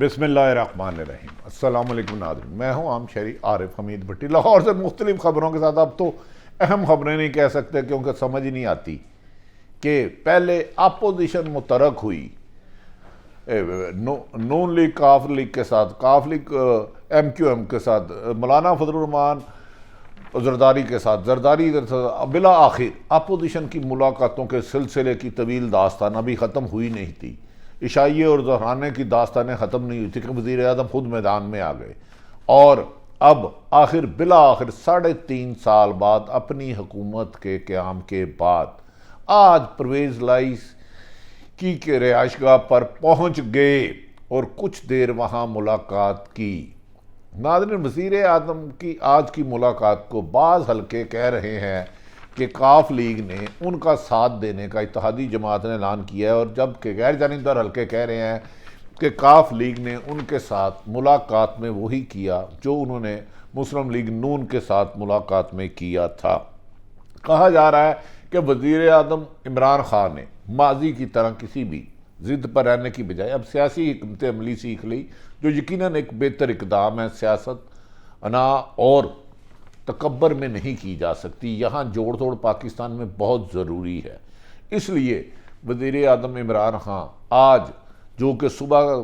बिस्मिल्लाहिर्रहमानिर्रहीम। अस्सलाम वालेकुम नाज़रीन, मैं हूँ आम शहरी आरिफ हमीद भट्टी, लाहौर से मुख्तलिफ ख़बरों के साथ। अब तो अहम ख़बरें नहीं कह सकते क्योंकि समझ ही नहीं आती कि पहले अपोजिशन मुतरक हुई नून लीग काफ लीग के साथ, काफ लीग MQM के साथ, मौलाना फजलुर रहमान जरदारी के साथ, जरदारी बिला आखिर अपोजिशन की मुलाकातों के सिलसिले की तवील दास्तान अभी ख़त्म हुई नहीं थी। इशाइये और जहराने की दास्तानें ख़त्म नहीं हुई थी कि वज़ीर आज़म खुद मैदान में आ गए और अब आखिर बिला आखिर 3.5 साल बाद अपनी हुकूमत के क़याम के बाद आज परवेज़ लाइस की के रिहाइशगाह पर पहुँच गए और कुछ देर वहाँ मुलाकात की। नाज़रीन, वज़ीर आज़म की आज की मुलाकात को बाज़ हल्के कह रहे हैं कि काफ लीग ने उनका साथ देने का इत्तेहादी जमात ने ऐलान किया है, और जबकि गैर जानिबदार हल्के कह रहे हैं कि काफ लीग ने उनके साथ मुलाकात में वही किया जो उन्होंने मुस्लिम लीग नून के साथ मुलाकात में किया था। कहा जा रहा है कि वज़ीर आज़म इमरान खान ने माजी की तरह किसी भी ज़िद पर रहने की बजाय अब सियासी हिकमत अमली सीख ली, जो यकीनन एक बेहतर इक़दाम है। सियासत अना और तकब्बर में नहीं की जा सकती, यहाँ जोड़ तोड़ पाकिस्तान में बहुत ज़रूरी है। इसलिए वज़ीर आज़म इमरान खान आज, जो कि सुबह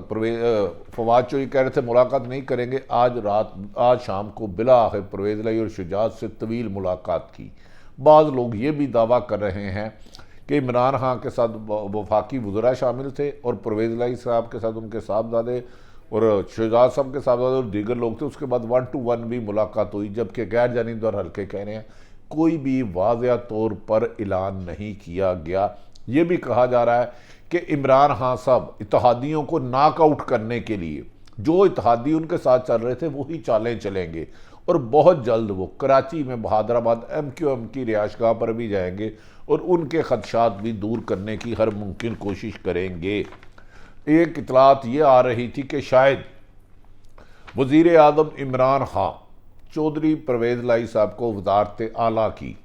फवाद चौधरी कह रहे थे मुलाकात नहीं करेंगे, आज शाम को बिला आखिर परवेज़ लाई और शुजात से तवील मुलाकात की। बाज़ लोग ये भी दावा कर रहे हैं कि इमरान खान के साथ वफाकी वज़रा शामिल थे और परवेज़ लाई साहब के साथ उनके साहबजादे और शुजात साहब के साहबजादे और दीगर लोग थे। उसके बाद 1-to-1 भी मुलाकात हुई, जबकि गैर जानिबदार हल्के कह रहे हैं कोई भी वाज़ेह तौर पर ऐलान नहीं किया गया। ये भी कहा जा रहा है कि इमरान खान साहब इत्तेहादियों को नॉकआउट करने के लिए जो इत्तेहादी उनके साथ चल रहे थे वही चालें चलेंगे और बहुत जल्द वो कराची में बहादराबाद MQM की रिहाइशगाह पर भी जाएंगे और उनके खदशात भी दूर करने की हर मुमकिन कोशिश करेंगे। एक इतलात ये आ रही थी कि शायद वज़ीर आज़म इमरान खान चौधरी परवेज़ लाई साहब को वज़ारत आला की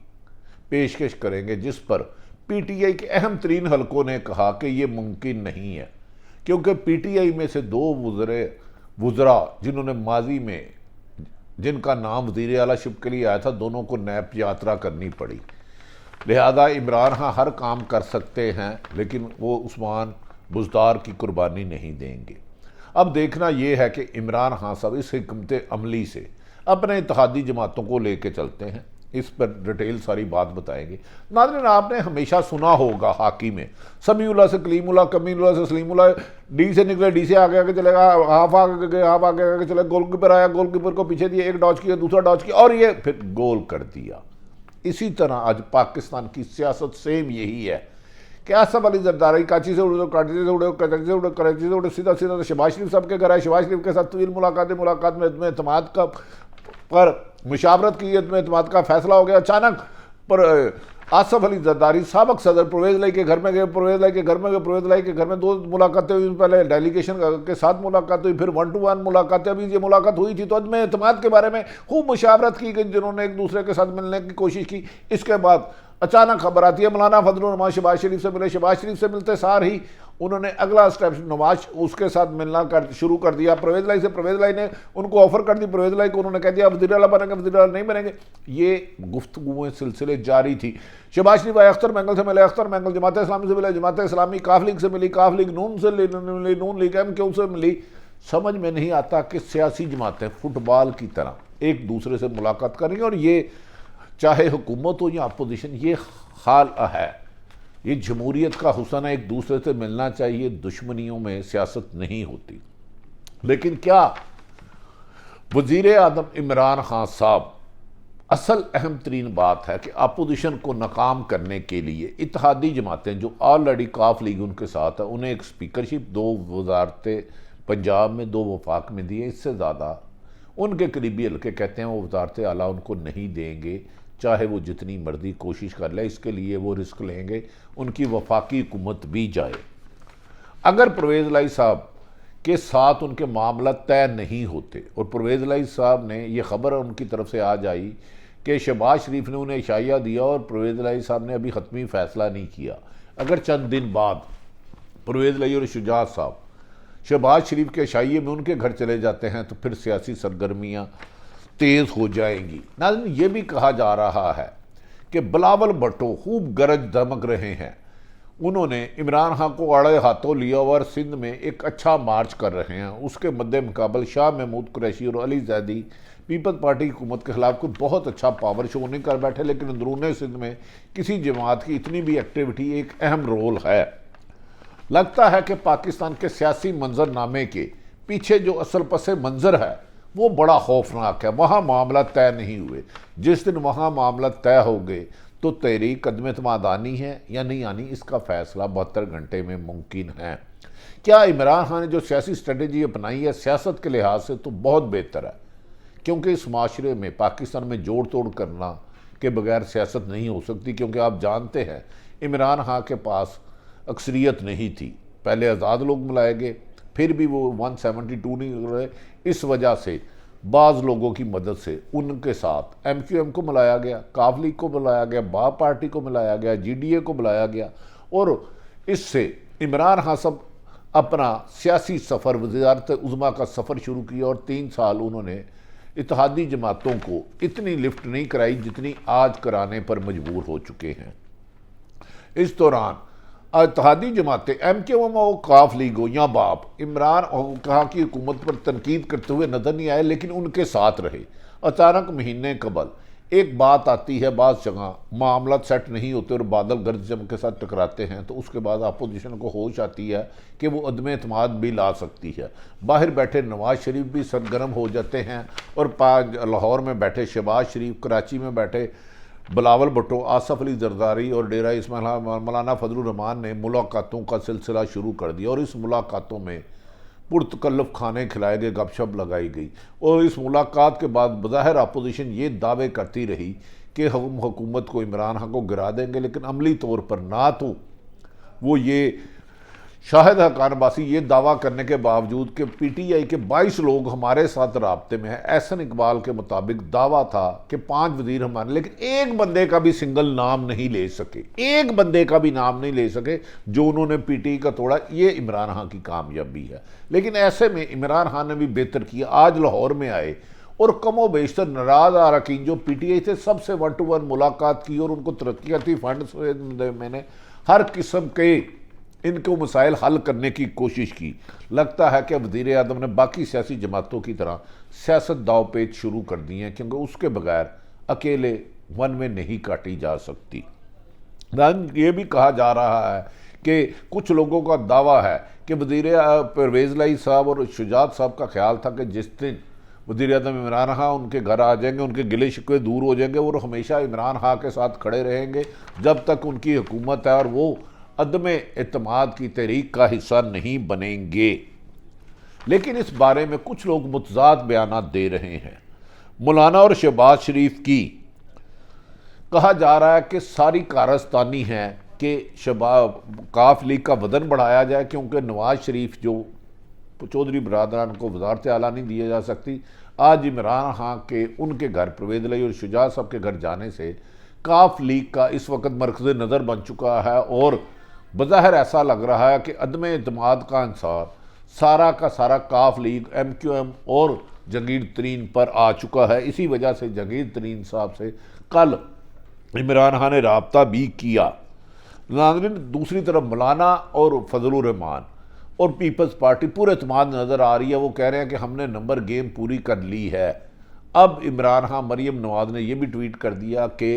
पेशकश करेंगे, जिस पर PTI के अहम तरीन हलकों ने कहा कि ये मुमकिन नहीं है, क्योंकि PTI में से 2 वज़रा जिन्होंने माजी में जिनका नाम वज़ीर आला शिप के लिए आया था, दोनों को नैप यात्रा करनी पड़ी। लिहाजा इमरान खान हर काम कर सकते हैं लेकिन वो उस्मान बुज़दार की कुर्बानी नहीं देंगे। अब देखना यह है कि इमरान खान साहब इस हिकमत अमली से अपने इत्तेहादी जमातों को लेके चलते हैं। इस पर डिटेल सारी बात बताएंगे। नाज़रीन, आपने हमेशा सुना होगा हाकी में समीउल्लाह से कलीमुल्लाह, कमीमुल्लाह से सलीमुल्लाह, डी से निकले डी से आगे आगे चलेगा, हाफ आगे गए, हाफ आगे आगे चले, गोलकीपर आया, गोलकीपर को पीछे दिया, एक डॉच किया, दूसरा डॉच किया और ये फिर गोल कर दिया। इसी तरह आज पाकिस्तान की सियासत सेम यही है कि आसफ अली जरदारी काची से उड़े, काची से उड़े, कराची से उड़े, कराची से उड़े, सीधा सीधा तो शहबाज शरीफ साहब के घर आए। शहबाज शरीफ के साथ तवील मुलाकात में इत्मीनान एतमाद का पर मुशावरत की, इत्मीनान एतमाद का फैसला हो गया। अचानक पर आसफ अली जरदारी साबिक सदर परवेज़ लाई के घर में गए, परवेज़ लाई के घर में 2 मुलाकातें हुई। पहले डेलीगेशन के साथ मुलाकात हुई, फिर 1-to-1 मुलाकातें। अभी ये मुलाकात हुई थी तो इत्मीनान एतमाद के बारे में खूब मुशावरत की गई, जिन्होंने एक दूसरे के साथ मिलने की कोशिश की। इसके बाद अचानक खबर आती है मौलाना फजलुर रहमान शहबाज शरीफ से मिले। शहबाज शरीफ से मिलते सार ही उन्होंने अगला स्टेप नवाज उसके साथ मिलना शुरू कर दिया। परवेज़ लाई से परवेज़ लाई ने उनको ऑफर कर दी, परवेज़ लाई को उन्होंने कह दिया वज़ीर आला बनेंगे, वज़ीर आला नहीं बनेंगे। ये गुफ्तगुएं सिलसिले जारी थी। शहबाज शरीफ आए, अख्तर मैंगल से मिले, अख्तर मैंगल जमात इस्लामी से मिले, जमात इस्लामी काफ लीग से मिली, काफ लीग नून से मिली, नून लीग MQ से मिली। समझ में नहीं आता कि सियासी जमातें फुटबॉल की तरह एक दूसरे से मुलाकात करेंगी, और ये चाहे हुकूमत हो या अपोजिशन, ये हाल है। ये जमहूरियत का हुस्न है, एक दूसरे से मिलना चाहिए, दुश्मनियों में सियासत नहीं होती। लेकिन क्या वज़ीर आज़म इमरान खान साहब, असल अहम तरीन बात है कि अपोजिशन को नाकाम करने के लिए इत्तेहादी जमातें जो ऑलरेडी काफ लीग उनके साथ है, उन्हें एक स्पीकरशिप 2 वजारतें पंजाब में, 2 वफाक में दिए। इससे ज़्यादा उनके करीबी हल्के कहते हैं वो वजारत आला उनको नहीं देंगे, चाहे वो जितनी मर्जी कोशिश कर ले। इसके लिए वो रिस्क लेंगे, उनकी वफाकी हुकूमत भी जाए। अगर परवेज़ लाई साहब के साथ उनके मामला तय नहीं होते और परवेज़ लाई साहब ने ये खबर उनकी तरफ से आज आई कि शहबाज शरीफ ने उन्हें इशाया दिया और परवेज़ लाई साहब ने अभी ख़त्मी फ़ैसला नहीं किया, अगर चंद दिन बाद परवेज़ लाई और शुजात साहब शहबाज शरीफ के शाइये में उनके घर चले जाते हैं तो फिर सियासी सरगर्मियाँ तेज़ हो जाएंगी। नाज़रीन, ये भी कहा जा रहा है कि बिलावल भुट्टो खूब गरज धमक रहे हैं। उन्होंने इमरान खान को अड़े हाथों लिया और सिंध में एक अच्छा मार्च कर रहे हैं। उसके मद्दे मुकाबल शाह महमूद कुरैशी और अली जैदी पीपल्स पार्टी की हुकूमत के खिलाफ कोई बहुत अच्छा पावर शो नहीं कर बैठे, लेकिन अंदरूनी सिंध में किसी जमात की इतनी भी एक्टिविटी एक अहम रोल है। लगता है कि पाकिस्तान के सियासी मंजरनामे के पीछे जो असल पस मंज़र है वो बड़ा खौफनाक है। वहाँ मामला तय नहीं हुए। जिस दिन वहाँ मामला तय हो गए तो तहरीक कदम एतमाद आनी है या नहीं आनी, इसका फैसला 72 घंटे में मुमकिन है। क्या इमरान खान ने जो सियासी स्ट्रेटजी अपनाई है सियासत के लिहाज से तो बहुत बेहतर है, क्योंकि इस माशरे में पाकिस्तान में जोड़ तोड़ करना के बगैर सियासत नहीं हो सकती। क्योंकि आप जानते हैं इमरान खान के पास अक्सरियत नहीं थी। पहले आज़ाद लोग मिलाए गए, फिर भी वो 172 नहीं रहे। इस वजह से बाज़ लोगों की मदद से उनके साथ MQM को मिलाया गया, काफ लीग को मिलाया गया, बाप पार्टी को मिलाया गया, GDA को मिलाया गया, और इससे इमरान खान सब अपना सियासी सफ़र वज़ारत उज़्मा का सफ़र शुरू किया। और 3 साल उन्होंने इत्तेहादी जमातों को इतनी लिफ्ट नहीं कराई जितनी आज कराने पर मजबूर हो चुके हैं। इस दौरान इत्तेहादी जमातें MQM हो, काफ लीग हो या बाप, इमरान खान की हुकूमत पर तनकीद करते हुए नजर नहीं आए, लेकिन उनके साथ रहे। अचानक महीने कबल एक बात आती है, बाज़ जगह मामला सेट नहीं होते और बादल गर्द जम के साथ टकराते हैं, तो उसके बाद अपोजिशन को होश आती है कि वो अदम एतमाद भी ला सकती है। बाहर बैठे नवाज शरीफ भी सरगर्म हो जाते हैं और लाहौर में बैठे शहबाज शरीफ, कराची में बैठे बिलावल भुट्टो, आसफ अली जरदारी और डेरा इस्माइल मौलाना फजलुर रहमान ने मुलाकातों का सिलसिला शुरू कर दिया। और इस मुलाकातों में पुरतकल्लुफ़ खाने खिलाए गए, गपशप लगाई गई। और इस मुलाकात के बाद बज़ाहिर अपोजिशन ये दावे करती रही कि हम हुकूमत को, इमरान खान को गिरा देंगे, लेकिन अमली तौर पर ना तो वो ये शाहिद हक़ान अब्बासी ये दावा करने के बावजूद कि PTI के 22 लोग हमारे साथ राब्ते में हैं। एहसन इकबाल के मुताबिक दावा था कि 5 वज़ीर हमारे, लेकिन एक बंदे का भी सिंगल नाम नहीं ले सके, एक बंदे का भी नाम नहीं ले सके जो उन्होंने PTI का तोड़ा। ये इमरान खान की कामयाबी है। लेकिन ऐसे में इमरान खान ने भी बेहतर किया। आज लाहौर में आए और कमो बेशतर नाराज अरकान जो PTI से सबसे 1-to-1 मुलाकात की और उनको तरक्याती फंड मैंने हर किस्म के इनको मसाइल हल करने की कोशिश की। लगता है कि वज़ीर आज़म ने बाकी सियासी जमातों की तरह सियासत दाव पेच शुरू कर दी हैं, क्योंकि उसके बगैर अकेले वन में नहीं काटी जा सकती। ये भी कहा जा रहा है कि कुछ लोगों का दावा है कि वज़ीर परवेज़ लाई साहब और शुजात साहब का ख्याल था कि जिस दिन वज़ीर आज़म इमरान खान उनके घर आ जाएंगे, उनके गिले शिकवे दूर हो जाएंगे और हमेशा इमरान खान के साथ खड़े रहेंगे जब तक उनकी हुकूमत है, और वो अदम एतमाद की तहरीक का हिस्सा नहीं बनेंगे। लेकिन इस बारे में कुछ लोग मुतज़ाद बयानात दे रहे हैं। मौलाना और शहबाज शरीफ की कहा जा रहा है कि सारी कारस्तानी है कि काफ लीग का वज़न बढ़ाया जाए, क्योंकि नवाज शरीफ जो चौधरी बरादरान को वज़ारत आला नहीं दिया जा सकती। आज इमरान खान के उनके घर परवेज़ लाई और शुजात साहब के घर जाने से काफ लीग का इस वक्त मरकज़ नज़र बन चुका है, और बज़ाहिर ऐसा लग रहा है कि अदम एतमाद का अंसार सारा का सारा काफ लीग, MQM और जहांगीर तरीन पर आ चुका है। इसी वजह से जहांगीर तरीन साहब से कल इमरान खान ने रब्ता भी किया। नाज़रीन, दूसरी तरफ मौलाना और फजलुर रहमान और पीपल्स पार्टी पूरे एतमाद नज़र आ रही है। वो कह रहे हैं कि हमने नंबर गेम पूरी कर ली है। अब इमरान खान, मरीम नवाज ने यह भी ट्वीट कर दिया कि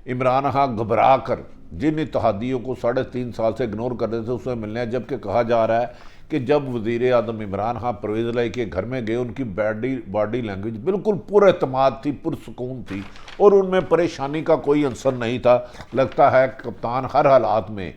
इमरान खान घबरा कर जिन इत्तेहादियों को 3.5 साल से इग्नोर कर रहे थे उसमें मिलने हैं। जबकि कहा जा रहा है कि जब वज़ीर आज़म इमरान खान परवेज़ लाई के घर में गए, उनकी बॉडी लैंग्वेज बिल्कुल पुरएतमाद थी, पुरसुकून थी और उनमें परेशानी का कोई अंसर नहीं था। लगता है कप्तान हर हालात में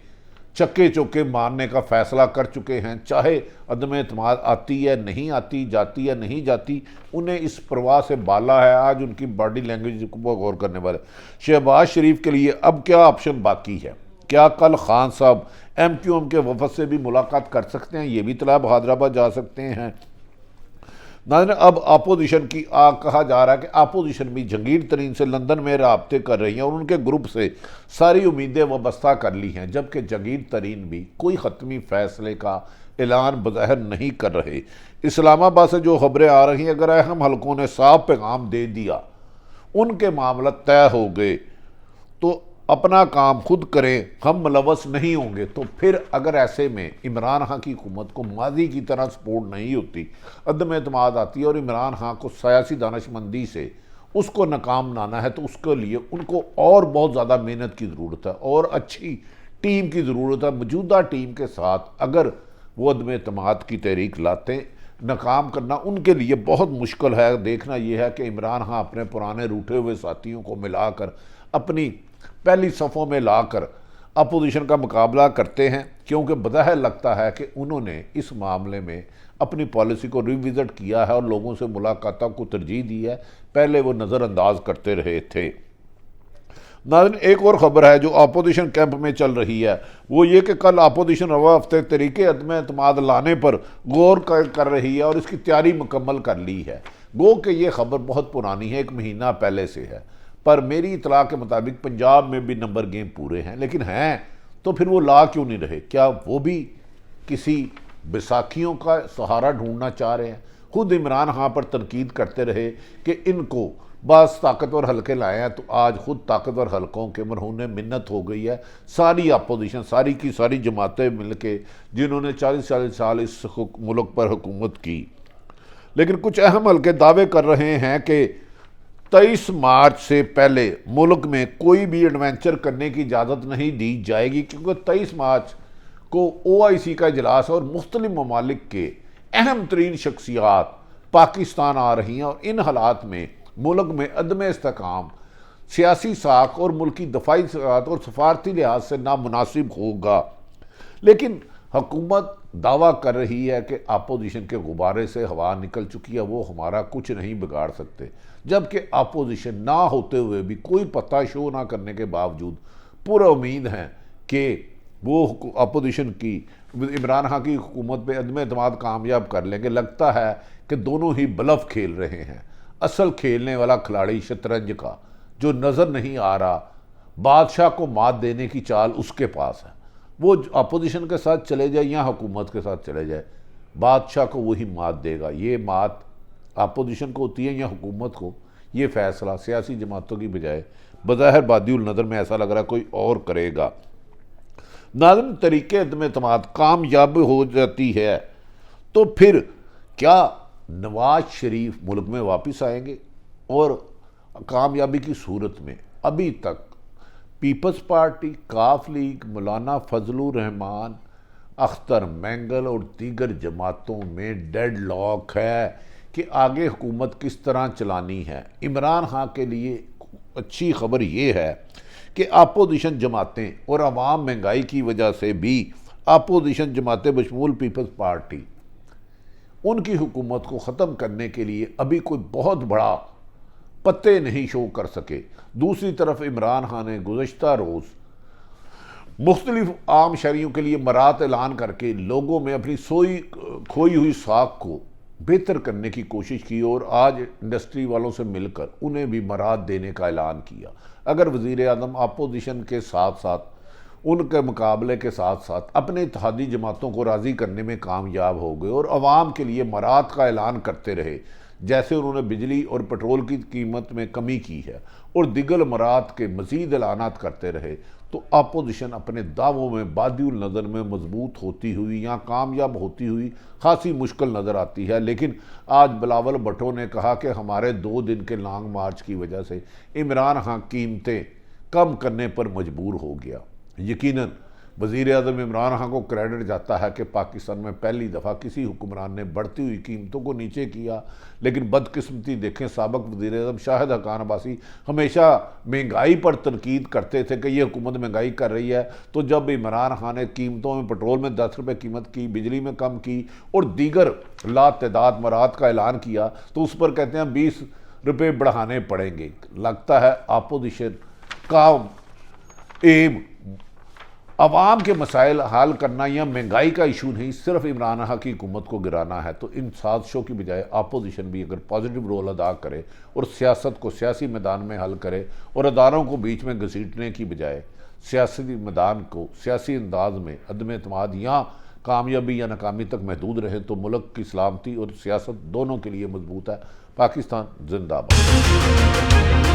चक्के चौके मारने का फ़ैसला कर चुके हैं। चाहे अदम एतमाद आती है नहीं आती, जाती है नहीं जाती, उन्हें इस परवाह से बाला है। आज उनकी बॉडी लैंग्वेज को गौर करने वाले शहबाज शरीफ के लिए अब क्या ऑप्शन बाकी है? क्या कल खान साहब MQM के वफद से भी मुलाकात कर सकते हैं? ये भी तलब हैदराबाद जा सकते हैं। नाज़रीन, अब अपोजिशन की कहा जा रहा है कि अपोजिशन भी जहांगीर तरीन से लंदन में राब्ते कर रही हैं और उनके ग्रुप से सारी उम्मीदें वाबस्ता कर ली हैं, जबकि जहांगीर तरीन भी कोई हतमी फैसले का ऐलान बज़ाहिर नहीं कर रहे। इस्लामाबाद से जो खबरें आ रही हैं, अगर अहम हलकों ने साफ पैगाम दे दिया, उनके मामला तय हो गए तो अपना काम खुद करें, हम मुलवस नहीं होंगे, तो फिर अगर ऐसे में इमरान खान की हुकूमत को माजी की तरह सपोर्ट नहीं होती, अदम एतमाद आती है और इमरान खान को सियासी दानिशमंदी से उसको नाकाम बनाना है, तो उसके लिए उनको और बहुत ज़्यादा मेहनत की ज़रूरत है और अच्छी टीम की ज़रूरत है। मौजूदा टीम के साथ अगर वो अदम एतमाद की तहरीक लाते, नाकाम करना उनके लिए बहुत मुश्किल है। देखना यह है कि इमरान खान अपने पुराने रूठे हुए साथियों को मिलाकर अपनी पहली सफ़ों में लाकर अपोजिशन का मुकाबला करते हैं, क्योंकि बज़ाहिर लगता है कि उन्होंने इस मामले में अपनी पॉलिसी को रिविज़िट किया है और लोगों से मुलाकातों को तरजीह दी है, पहले वो नज़रअंदाज करते रहे थे। नाज़रीन, एक और ख़बर है जो अपोजिशन कैंप में चल रही है, वो ये कि कल अपोजिशन रवा हफ्ते तरीके अदम एतमाद लाने पर गौर कर रही है और इसकी तैयारी मुकम्मल कर ली है। गो कि ये खबर बहुत पुरानी है, 1 महीना पहले से है, पर मेरी इतला के मुताबिक पंजाब में भी नंबर गेम पूरे हैं, लेकिन हैं तो फिर वो ला क्यों नहीं रहे? क्या वो भी किसी बैसाखियों का सहारा ढूंढना चाह रहे हैं? खुद इमरान खान पर तनकीद करते रहे कि इनको बस ताकतवर हलके लाए हैं, तो आज खुद ताकतवर हलकों के मरहून मिन्नत हो गई है। सारी अपोजिशन, सारी की सारी जमातें मिलके जिन्होंने 40-40 साल इस मुल्क पर हुकूमत की, लेकिन कुछ अहम हलके दावे कर रहे हैं कि 23 मार्च से पहले मुल्क में कोई भी एडवेंचर करने की इजाज़त नहीं दी जाएगी, क्योंकि 23 मार्च को OIC का इजलास और मुख्तलिफ ममालिक के अहम तरीन शख्सियात पाकिस्तान आ रही हैं और इन हालात में मुल्क में अदम इस्तेकाम, सियासी साख और मुल्की दफाई साख और सफारती लिहाज से नामुनासिब होगा। लेकिन हुकूमत दावा कर रही है कि अपोजिशन के गुब्बारे से हवा निकल चुकी है, वो हमारा कुछ नहीं बिगाड़ सकते, जबकि अपोजिशन ना होते हुए भी, कोई पता शो ना करने के बावजूद पूरा उम्मीद है कि वो अपोजिशन की इमरान खान की हुकूमत पे अदम एतमाद कामयाब कर लेंगे। लगता है कि दोनों ही ब्लफ खेल रहे हैं। असल खेलने वाला खिलाड़ी शतरंज का जो नज़र नहीं आ रहा, बादशाह को मात देने की चाल उसके पास है। वो अपोजिशन के साथ चले जाए या हुकूमत के साथ चले जाए, बादशाह को वही मात देगा। ये मात अपोजिशन को होती है या हुकूमत को, ये फैसला सियासी जमातों की बजाय बज़ाहिर बादिउल नज़र में ऐसा लग रहा है कोई और करेगा। नाज़रीन, तरीके अदम एतमाद कामयाब हो जाती है तो फिर क्या नवाज शरीफ मुल्क में वापस आएंगे? और कामयाबी की सूरत में अभी तक पीपल्स पार्टी, काफ लीग, मौलाना फजलुर रहमान, अख्तर मैंगल और दीगर जमातों में डेड लॉक है कि आगे हुकूमत किस तरह चलानी है। इमरान खान के लिए अच्छी खबर ये है कि अपोजिशन जमातें और अवाम महंगाई की वजह से भी अपोजिशन जमातें बशमूल पीपल्स पार्टी उनकी हुकूमत को ख़त्म करने के लिए अभी कोई बहुत बड़ा पत्ते नहीं शो कर सके। दूसरी तरफ इमरान खान ने गुज़श्ता रोज़ मुख्तलिफ आम शहरियों के लिए मरात ऐलान करके लोगों में अपनी खोई हुई साख को बेहतर करने की कोशिश की और आज इंडस्ट्री वालों से मिलकर उन्हें भी मरात देने का ऐलान किया। अगर वज़ीर आज़म अपोजिशन के साथ साथ उनके मुकाबले के साथ साथ अपने इत्तेहादी जमातों को राज़ी करने में कामयाब हो गए और अवाम के लिए मरात का ऐलान करते रहे, जैसे उन्होंने बिजली और पेट्रोल की कीमत में कमी की है और दिगल मरात के मज़ीद ऐलानात करते रहे, तो अपोजिशन अपने दावों में बादिउल नज़र में मजबूत होती हुई या कामयाब होती हुई खासी मुश्किल नज़र आती है। लेकिन आज बिलावल भुट्टो ने कहा कि हमारे 2 दिन के लॉन्ग मार्च की वजह से इमरान खान कीमतें कम करने पर मजबूर हो गया। यकीनन वज़ीर आज़म इमरान खान को क्रेडिट जाता है कि पाकिस्तान में पहली दफ़ा किसी हुक्मरान ने बढ़ती हुई कीमतों को नीचे किया, लेकिन बदकिस्मती देखें साबिक़ वज़ीर आज़म शाहिद हक़ान अब्बासी हमेशा महंगाई पर तनकीद करते थे कि ये हुकूमत महंगाई कर रही है। तो जब इमरान खान ने कीमतों में पेट्रोल में 10 रुपये कीमत की, बिजली में कम की और दीगर लातदाद मरात का ऐलान किया, तो उस पर कहते हैं 20 रुपये बढ़ाने पड़ेंगे। लगता है अपोजिशन का एम अवाम के मसाइल हल करना या महंगाई का इशू नहीं, सिर्फ इमरान खान की हुकूमत को गिराना है, तो इन साजिशों की बजाय अपोजिशन भी अगर पॉजिटिव रोल अदा करे और सियासत को सियासी मैदान में हल करे और अदारों को बीच में घसीटने की बजाय सियासी मैदान को सियासी अंदाज में अदम एतमाद या कामयाबी या नाकामी तक महदूद रहे, तो मुल्क की सलामती और सियासत दोनों के लिए मजबूत है। पाकिस्तान जिंदाबाद।